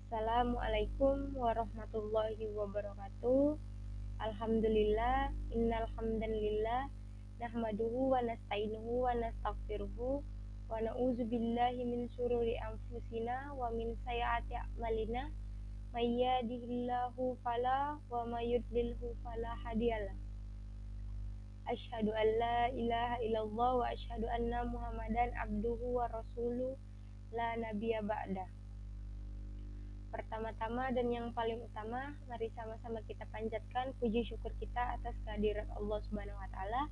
Assalamualaikum warahmatullahi wabarakatuh. Alhamdulillah, innal hamdalillah nahmaduhu wa nasta'inuhu wa nastaghfiruhu wa na'udzu billahi min syururi anfusina wa min sayyiati a'malina may yahdihillahu fala wa may yudlilhu fala hadiyalah. Asyhadu an la ilaha illallah wa asyhadu anna Muhammadan abduhu wa rasuluh la nabiyya ba'da. Pertama-tama dan yang paling utama, mari sama-sama kita panjatkan puji syukur kita atas kehadiran Allah Subhanahu wa taala,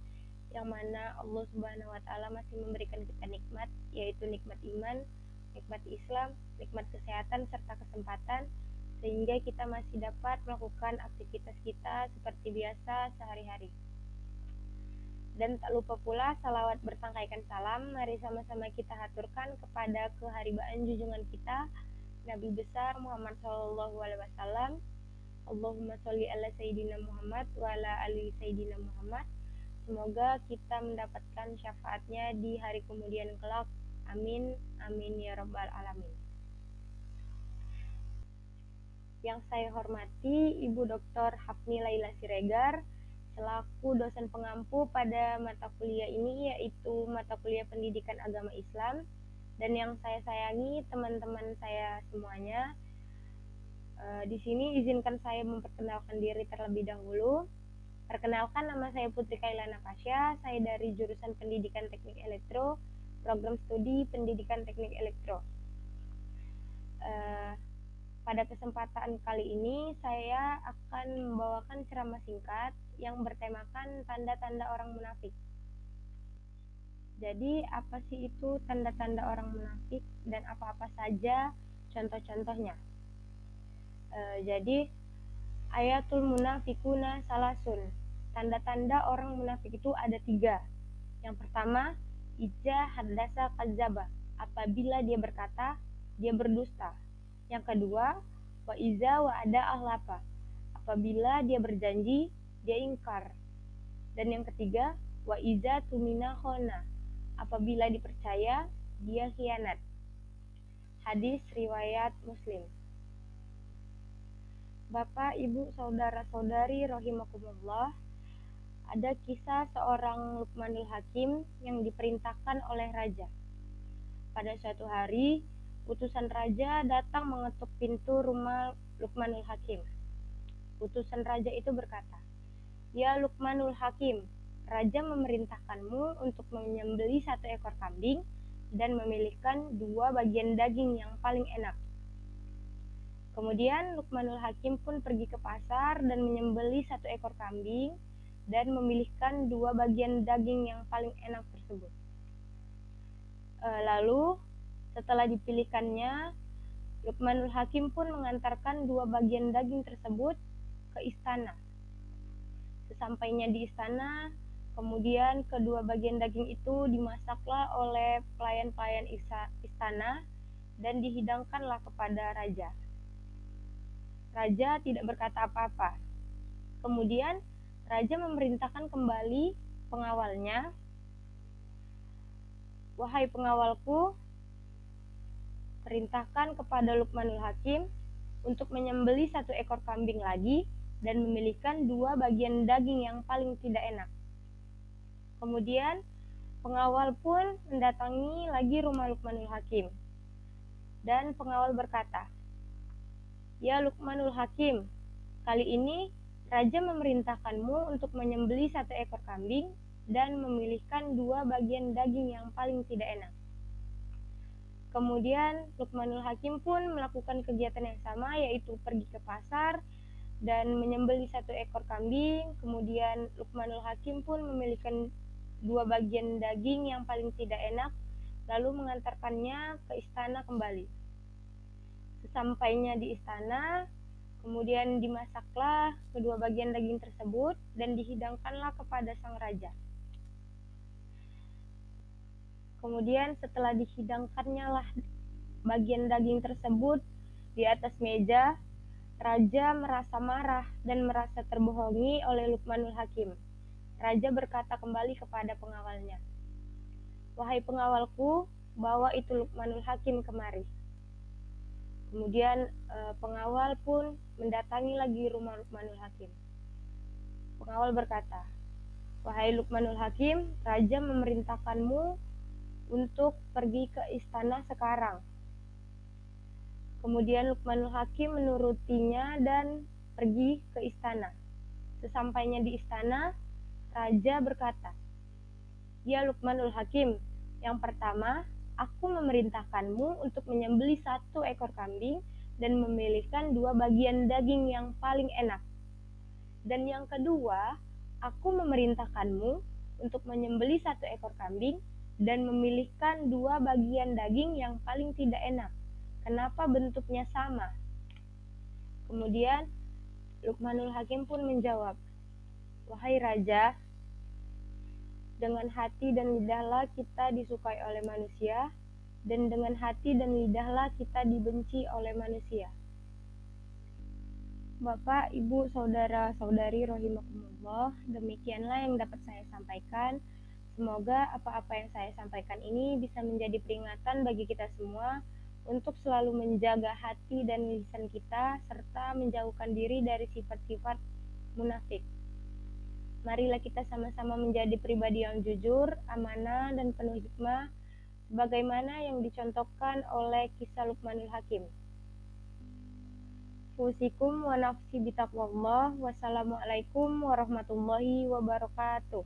yang mana Allah Subhanahu wa taala masih memberikan kita nikmat, yaitu nikmat iman, nikmat Islam, nikmat kesehatan serta kesempatan, sehingga kita masih dapat melakukan aktivitas kita seperti biasa sehari-hari. Dan tak lupa pula salawat bertangkaikan salam, mari sama-sama kita haturkan kepada keharibaan junjungan kita Nabi besar Muhammad Shallallahu Alaihi Wasallam. Allahumma sholli ala Sayyidina Muhammad wa ala ali Sayyidina Muhammad. Semoga kita mendapatkan syafaatnya di hari kemudian kelak. Amin, amin ya rabbal alamin. Yang saya hormati Ibu Dr. Hafni Laila Siregar selaku dosen pengampu pada mata kuliah ini, yaitu mata kuliah Pendidikan Agama Islam. Dan yang saya sayangi teman-teman saya semuanya, di sini izinkan saya memperkenalkan diri terlebih dahulu. Perkenalkan, nama saya Putri Kailana Pasya, saya dari jurusan Pendidikan Teknik Elektro, program studi Pendidikan Teknik Elektro. Pada kesempatan kali ini saya akan membawakan ceramah singkat yang bertemakan tanda-tanda orang munafik. Jadi apa sih itu tanda-tanda orang munafik dan apa-apa saja contoh-contohnya? Jadi ayatul munafikuna salasun, tanda-tanda orang munafik itu ada 3. Yang pertama, ija haddasa kadzaba, apabila dia berkata dia berdusta. Yang kedua, wa iza wa ada ahlapa, apabila dia berjanji dia ingkar. Dan yang ketiga, wa iza tumina khona, apabila dipercaya dia khianat. Hadis riwayat Muslim. Bapak, Ibu, saudara-saudari rahimakumullah, ada kisah seorang Luqmanul Hakim yang diperintahkan oleh raja. Pada suatu hari, utusan raja datang mengetuk pintu rumah Luqmanul Hakim. Utusan raja itu berkata, "Ya Luqmanul Hakim, raja memerintahkanmu untuk menyembelih 1 ekor kambing dan memilihkan 2 bagian daging yang paling enak." Kemudian Luqmanul Hakim pun pergi ke pasar dan menyembelih 1 ekor kambing dan memilihkan 2 bagian daging yang paling enak tersebut. Lalu setelah dipilihkannya, Luqmanul Hakim pun mengantarkan 2 bagian daging tersebut ke istana. Sesampainya di istana, kemudian kedua bagian daging itu dimasaklah oleh pelayan-pelayan istana dan dihidangkanlah kepada raja. Raja tidak berkata apa-apa. Kemudian raja memerintahkan kembali pengawalnya, "Wahai pengawalku, perintahkan kepada Luqmanul Hakim untuk menyembelih 1 ekor kambing lagi dan memilihkan 2 bagian daging yang paling tidak enak." Kemudian pengawal pun mendatangi lagi rumah Luqmanul Hakim. Dan pengawal berkata, "Ya Luqmanul Hakim, kali ini raja memerintahkanmu untuk menyembelih 1 ekor kambing dan memilihkan 2 bagian daging yang paling tidak enak." Kemudian Luqmanul Hakim pun melakukan kegiatan yang sama, yaitu pergi ke pasar dan menyembelih 1 ekor kambing. Kemudian Luqmanul Hakim pun memilihkan 2 bagian daging yang paling tidak enak, lalu mengantarkannya ke istana kembali. Sesampainya di istana, kemudian dimasaklah kedua bagian daging tersebut dan dihidangkanlah kepada sang raja. Kemudian setelah dihidangkannya lah bagian daging tersebut di atas meja, raja merasa marah dan merasa terbohongi oleh Luqmanul Hakim. Raja berkata kembali kepada pengawalnya, "Wahai pengawalku, bawa itu Luqmanul Hakim kemari." Kemudian pengawal pun mendatangi lagi rumah Luqmanul Hakim. Pengawal berkata, "Wahai Luqmanul Hakim, raja memerintahkanmu untuk pergi ke istana sekarang." Kemudian Luqmanul Hakim menurutinya dan pergi ke istana. Sesampainya di istana, raja berkata, "Ya Luqmanul Hakim, yang pertama, aku memerintahkanmu untuk menyembelih 1 ekor kambing dan memilihkan 2 bagian daging yang paling enak. Dan yang kedua, aku memerintahkanmu untuk menyembelih 1 ekor kambing dan memilihkan 2 bagian daging yang paling tidak enak. Kenapa bentuknya sama?" Kemudian Luqmanul Hakim pun menjawab, "Wahai raja, dengan hati dan lidahlah kita disukai oleh manusia, dan dengan hati dan lidahlah kita dibenci oleh manusia." Bapak, Ibu, saudara-saudari rahimakumullah, demikianlah yang dapat saya sampaikan. Semoga apa-apa yang saya sampaikan ini bisa menjadi peringatan bagi kita semua untuk selalu menjaga hati dan lisan kita serta menjauhkan diri dari sifat-sifat munafik. Marilah kita sama-sama menjadi pribadi yang jujur, amanah, dan penuh hikmah, sebagaimana yang dicontohkan oleh kisah Luqmanul Hakim. Fusikum wa nafsi bitaqwallah. Wassalamualaikum warahmatullahi wabarakatuh.